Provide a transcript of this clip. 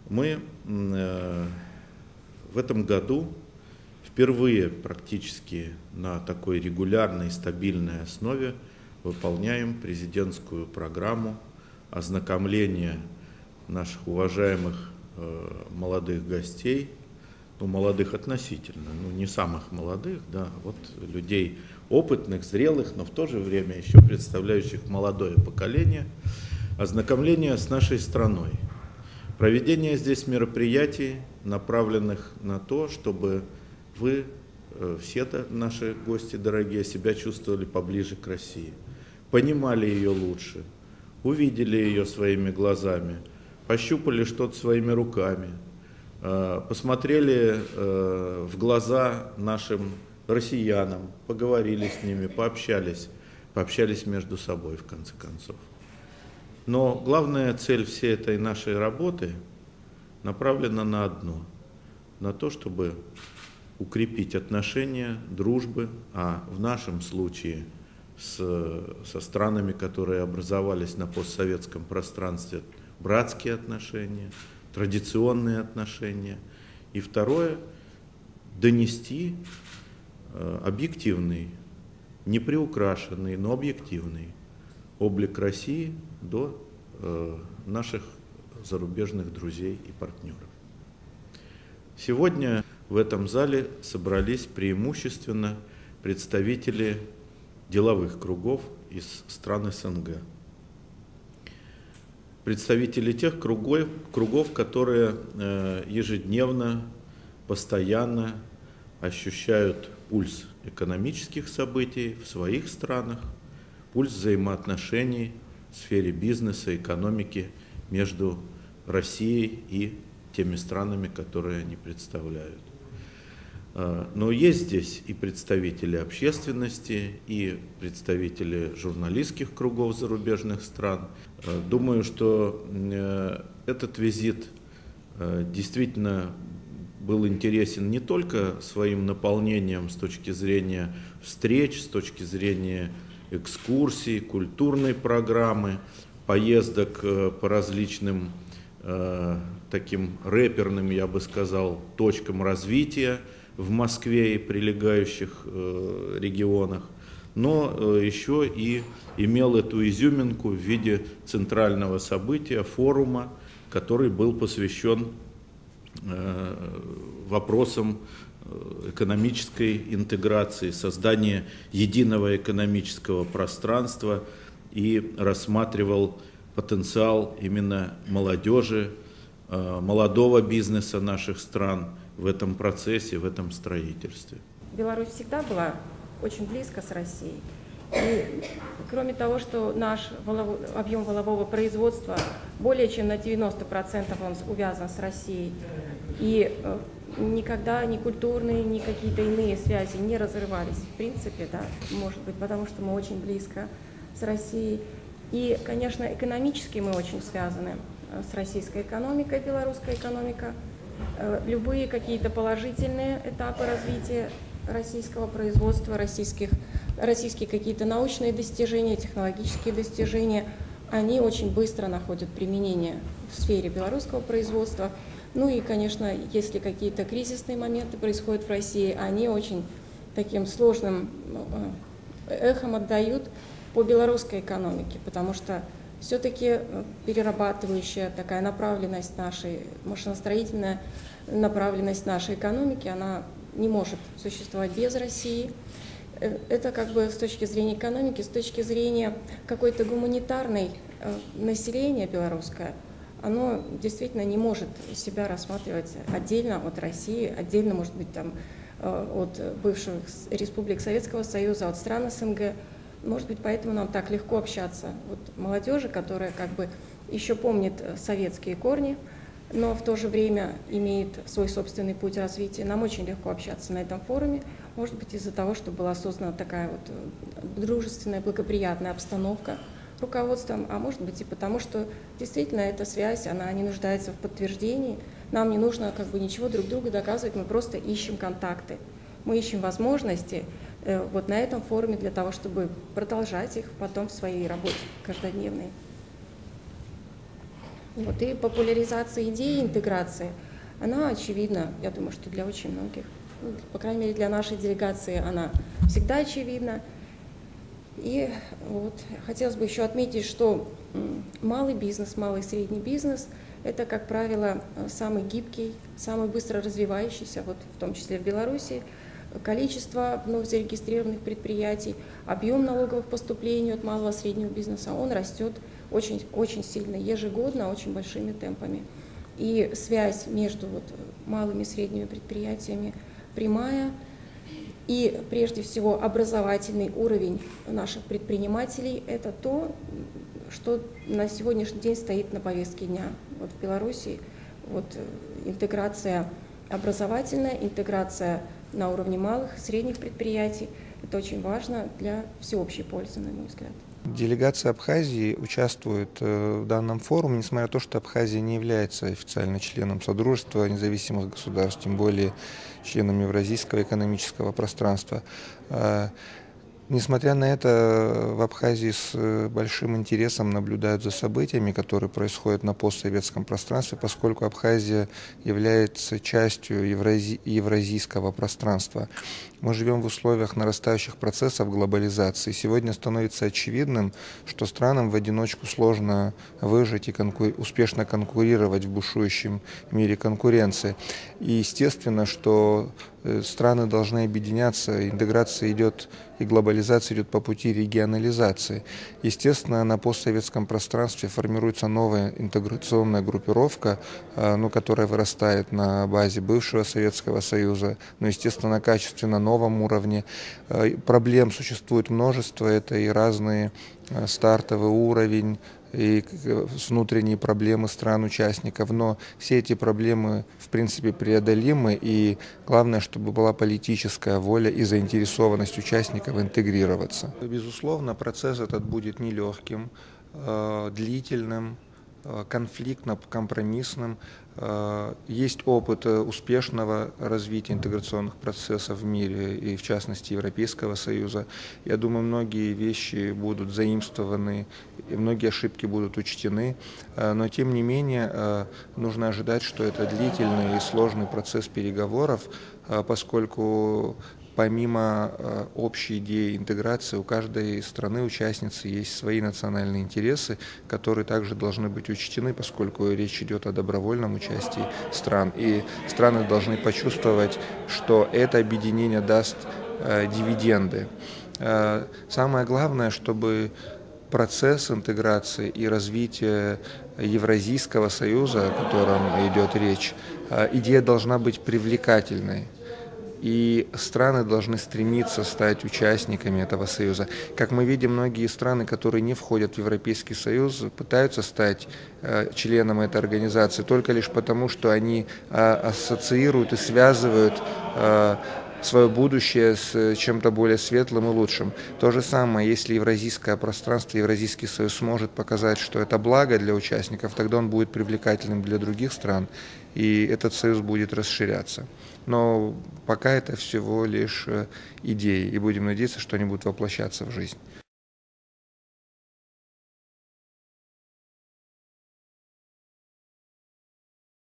Мы в этом году впервые практически на такой регулярной, стабильной основе выполняем президентскую программу ознакомления наших уважаемых молодых гостей, молодых относительно, не самых молодых, да, вот людей опытных, зрелых, но в то же время еще представляющих молодое поколение, ознакомление с нашей страной. Проведение здесь мероприятий, направленных на то, чтобы вы, все наши гости дорогие, себя чувствовали поближе к России, понимали ее лучше, увидели ее своими глазами, пощупали что-то своими руками, посмотрели в глаза нашим россиянам, поговорили с ними, пообщались между собой в конце концов. Но главная цель всей этой нашей работы направлена на одно, на то, чтобы укрепить отношения, дружбы, а в нашем случае со странами, которые образовались на постсоветском пространстве, братские отношения, традиционные отношения. И второе, донести объективный, не приукрашенный, но объективный облик России до наших зарубежных друзей и партнеров. Сегодня в этом зале собрались преимущественно представители деловых кругов из стран СНГ. Представители тех кругов, которые ежедневно, постоянно ощущают пульс экономических событий в своих странах, пульс взаимоотношений в сфере бизнеса, экономики между Россией и теми странами, которые они представляют. Но есть здесь и представители общественности, и представители журналистских кругов зарубежных стран. Думаю, что этот визит действительно был интересен не только своим наполнением с точки зрения встреч, с точки зрения экскурсий, культурной программы, поездок по различным таким рэперным, я бы сказал, точкам развития в Москве и прилегающих регионах, но еще и имел эту изюминку в виде центрального события, форума, который был посвящен вопросам экономической интеграции, создания единого экономического пространства и рассматривал потенциал именно молодежи, молодого бизнеса наших стран в этом процессе, в этом строительстве. Беларусь всегда была очень близко с Россией. И кроме того, что наш объем валового производства более чем на 90% он увязан с Россией, и никогда ни культурные, ни какие-то иные связи не разрывались, в принципе, да, может быть, потому что мы очень близко с Россией. И, конечно, экономически мы очень связаны с российской экономикой, белорусская экономика. Любые какие-то положительные этапы развития российского производства, российские какие-то научные достижения, технологические достижения, они очень быстро находят применение в сфере белорусского производства. Ну и, конечно, если какие-то кризисные моменты происходят в России, они очень таким сложным эхом отдают по белорусской экономике, потому что все-таки перерабатывающая такая направленность нашей, машиностроительная направленность нашей экономики, она не может существовать без России. Это как бы с точки зрения экономики, с точки зрения какой-то гуманитарной населения белорусское, оно действительно не может себя рассматривать отдельно от России, отдельно, может быть, там, от бывших республик Советского Союза, от стран СНГ. Может быть, поэтому нам так легко общаться. Вот молодежи, которая как бы еще помнит советские корни, но в то же время имеет свой собственный путь развития. Нам очень легко общаться на этом форуме, может быть, из-за того, что была создана такая вот дружественная, благоприятная обстановка руководством, а может быть и потому, что действительно эта связь, она не нуждается в подтверждении. Нам не нужно как бы ничего друг другу доказывать, мы просто ищем контакты, мы ищем возможности вот на этом форуме для того, чтобы продолжать их потом в своей работе каждодневной. Вот, и популяризация идеи интеграции, она очевидна, я думаю, что для очень многих. Ну, по крайней мере, для нашей делегации она всегда очевидна. И вот хотелось бы еще отметить, что малый бизнес, малый и средний бизнес – это, как правило, самый гибкий, самый быстро развивающийся, вот в том числе в Беларуси. Количество вновь зарегистрированных предприятий, объем налоговых поступлений от малого и среднего бизнеса, он растет очень, очень сильно, ежегодно, очень большими темпами. И связь между вот малыми и средними предприятиями прямая. И прежде всего образовательный уровень наших предпринимателей – это то, что на сегодняшний день стоит на повестке дня. Вот в Беларуси вот, интеграция образовательная, интеграция на уровне малых, средних предприятий – это очень важно для всеобщей пользы, на мой взгляд. Делегация Абхазии участвует в данном форуме, несмотря на то, что Абхазия не является официально членом Содружества независимых государств, тем более членом Евразийского экономического пространства. Несмотря на это, в Абхазии с большим интересом наблюдают за событиями, которые происходят на постсоветском пространстве, поскольку Абхазия является частью евразийского пространства. Мы живем в условиях нарастающих процессов глобализации. Сегодня становится очевидным, что странам в одиночку сложно выжить и успешно конкурировать в бушующем мире конкуренции. И естественно, что страны должны объединяться, интеграция идет и глобализация идет по пути регионализации. Естественно, на постсоветском пространстве формируется новая интеграционная группировка, которая вырастает на базе бывшего Советского Союза, но, естественно, на качественно новом уровне. Проблем существует множество, это и разные стартовый уровень, и внутренние проблемы стран-участников, но все эти проблемы в принципе преодолимы, и главное, чтобы была политическая воля и заинтересованность участников интегрироваться. Безусловно, процесс этот будет нелегким, длительным, конфликтно-компромиссным. Есть опыт успешного развития интеграционных процессов в мире, и в частности Европейского Союза. Я думаю, многие вещи будут заимствованы, и многие ошибки будут учтены, но тем не менее нужно ожидать, что это длительный и сложный процесс переговоров, поскольку помимо общей идеи интеграции у каждой страны-участницы есть свои национальные интересы, которые также должны быть учтены, поскольку речь идет о добровольном участии стран. И страны должны почувствовать, что это объединение даст дивиденды. Самое главное, чтобы процесс интеграции и развития Евразийского союза, о котором идет речь, идея должна быть привлекательной. И страны должны стремиться стать участниками этого союза. Как мы видим, многие страны, которые не входят в Европейский Союз, пытаются стать членом этой организации только лишь потому, что они ассоциируют и связывают свое будущее с чем-то более светлым и лучшим. То же самое, если евразийское пространство, Евразийский союз сможет показать, что это благо для участников, тогда он будет привлекательным для других стран, и этот союз будет расширяться. Но пока это всего лишь идеи, и будем надеяться, что они будут воплощаться в жизнь.